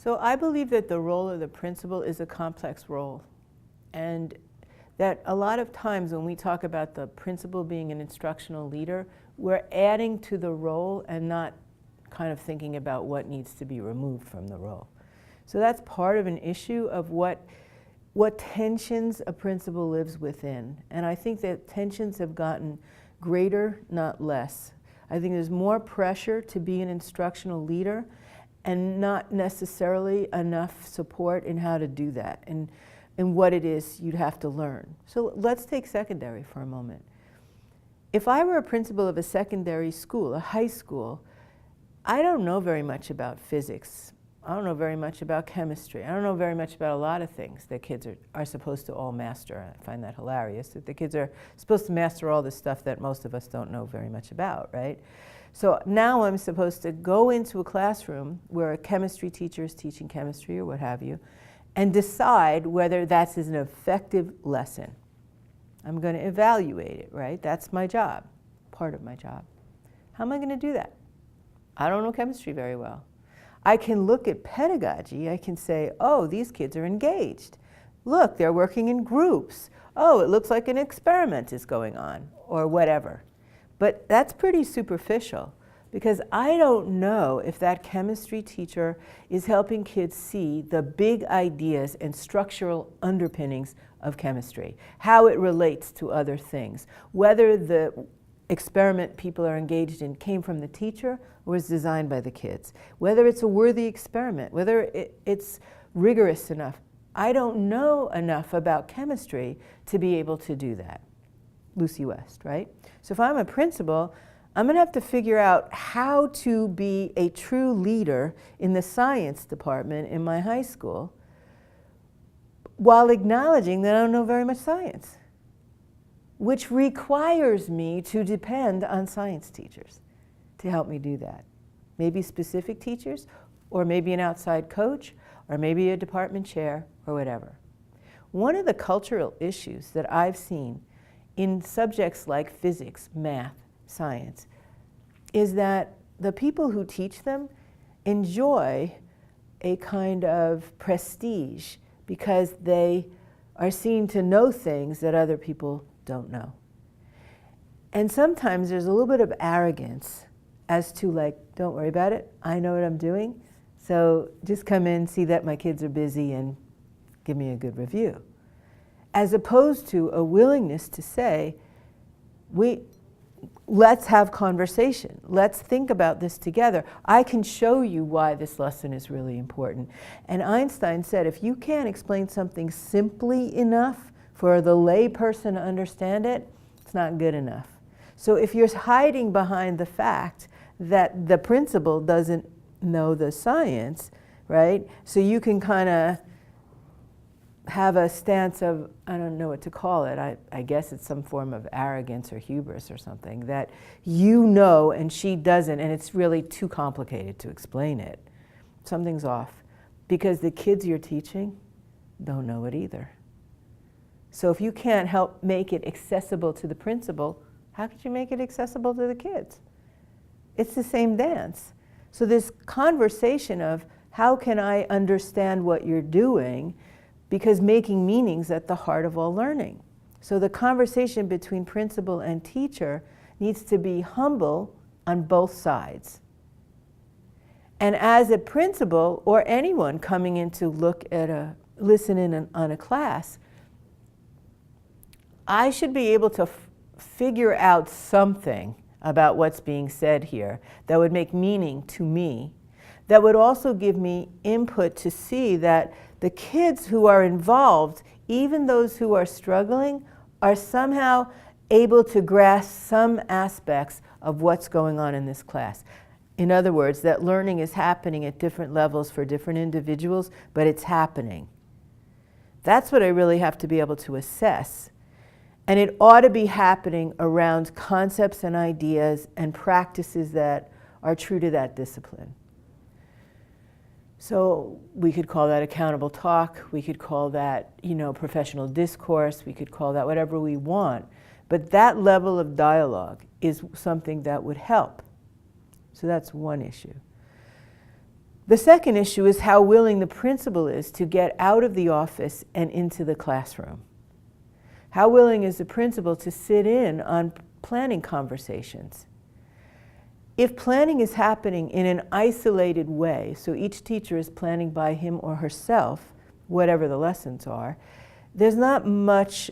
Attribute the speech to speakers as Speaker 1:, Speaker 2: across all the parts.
Speaker 1: So I believe that the role of the principal is a complex role, and that a lot of times when we talk about the principal being an instructional leader, we're adding to the role and not kind of thinking about what needs to be removed from the role. So that's part of an issue of what tensions a principal lives within. And I think that tensions have gotten greater, not less. I think there's more pressure to be an instructional leader and not necessarily enough support in how to do that and what it is you'd have to learn. So let's take secondary for a moment. If I were a principal of a secondary school, a high school, I don't know very much about physics. I don't know very much about chemistry. I don't know very much about a lot of things that kids are supposed to all master. I find that hilarious, that the kids are supposed to master all this stuff that most of us don't know very much about, right? So now I'm supposed to go into a classroom where a chemistry teacher is teaching chemistry or what have you, and decide whether that's an effective lesson. I'm going to evaluate it, right? That's my job, part of my job. How am I going to do that? I don't know chemistry very well. I can look at pedagogy. I can say, oh, these kids are engaged. Look, they're working in groups. Oh, it looks like an experiment is going on, or whatever. But that's pretty superficial, because I don't know if that chemistry teacher is helping kids see the big ideas and structural underpinnings of chemistry, how it relates to other things, whether the experiment people are engaged in came from the teacher or was designed by the kids, whether it's a worthy experiment, whether it's rigorous enough. I don't know enough about chemistry to be able to do that. Lucy West, right? So if I'm a principal, I'm going to have to figure out how to be a true leader in the science department in my high school while acknowledging that I don't know very much science, which requires me to depend on science teachers to help me do that. Maybe specific teachers, or maybe an outside coach, or maybe a department chair, or whatever. One of the cultural issues that I've seen in subjects like physics, math, science, is that the people who teach them enjoy a kind of prestige because they are seen to know things that other people don't know. And sometimes there's a little bit of arrogance as to, like, don't worry about it, I know what I'm doing, so just come in, see that my kids are busy, and give me a good review. As opposed to a willingness to say, let's have conversation. Let's think about this together. I can show you why this lesson is really important. And Einstein said, if you can't explain something simply enough for the lay person to understand it, it's not good enough. So if you're hiding behind the fact that the principal doesn't know the science, right? So you can kind of have a stance of, I don't know what to call it, I guess it's some form of arrogance or hubris or something, that you know and she doesn't, and it's really too complicated to explain it. Something's off, because the kids you're teaching don't know it either. So if you can't help make it accessible to the principal, how could you make it accessible to the kids? It's the same dance. So this conversation of how can I understand what you're doing, because making meaning's at the heart of all learning. So the conversation between principal and teacher needs to be humble on both sides. And as a principal, or anyone coming in to listen in on a class, I should be able to figure out something about what's being said here that would make meaning to me, that would also give me input to see that the kids who are involved, even those who are struggling, are somehow able to grasp some aspects of what's going on in this class. In other words, that learning is happening at different levels for different individuals, but it's happening. That's what I really have to be able to assess. And it ought to be happening around concepts and ideas and practices that are true to that discipline. So we could call that accountable talk, we could call that, professional discourse, we could call that whatever we want. But that level of dialogue is something that would help. So that's one issue. The second issue is how willing the principal is to get out of the office and into the classroom. How willing is the principal to sit in on planning conversations? If planning is happening in an isolated way, so each teacher is planning by him or herself, whatever the lessons are, there's not much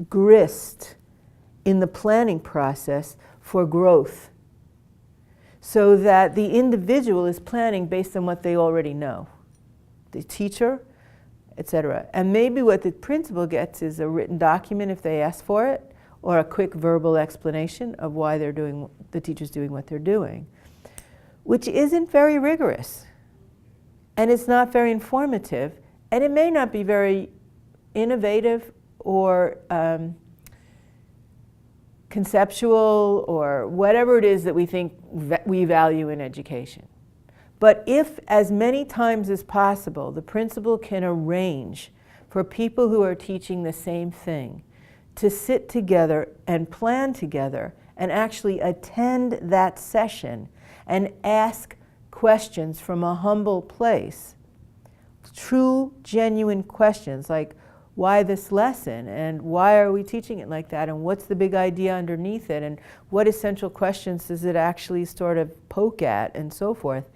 Speaker 1: grist in the planning process for growth, so that the individual is planning based on what they already know, the teacher, etc. And maybe what the principal gets is a written document if they ask for it, or a quick verbal explanation of why the teacher's doing what they're doing, which isn't very rigorous, and it's not very informative, and it may not be very innovative or conceptual or whatever it is that we think we value in education. But if, as many times as possible, the principal can arrange for people who are teaching the same thing to sit together and plan together and actually attend that session and ask questions from a humble place, true, genuine questions like, why this lesson, and why are we teaching it like that, and what's the big idea underneath it, and what essential questions does it actually sort of poke at, and so forth.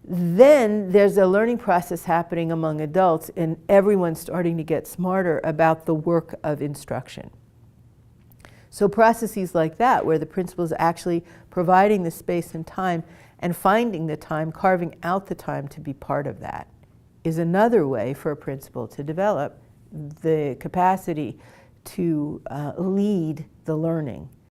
Speaker 1: Then there's a learning process happening among adults, and everyone's starting to get smarter about the work of instruction. So processes like that, where the principal is actually providing the space and time and finding the time, carving out the time to be part of that, is another way for a principal to develop the capacity to lead the learning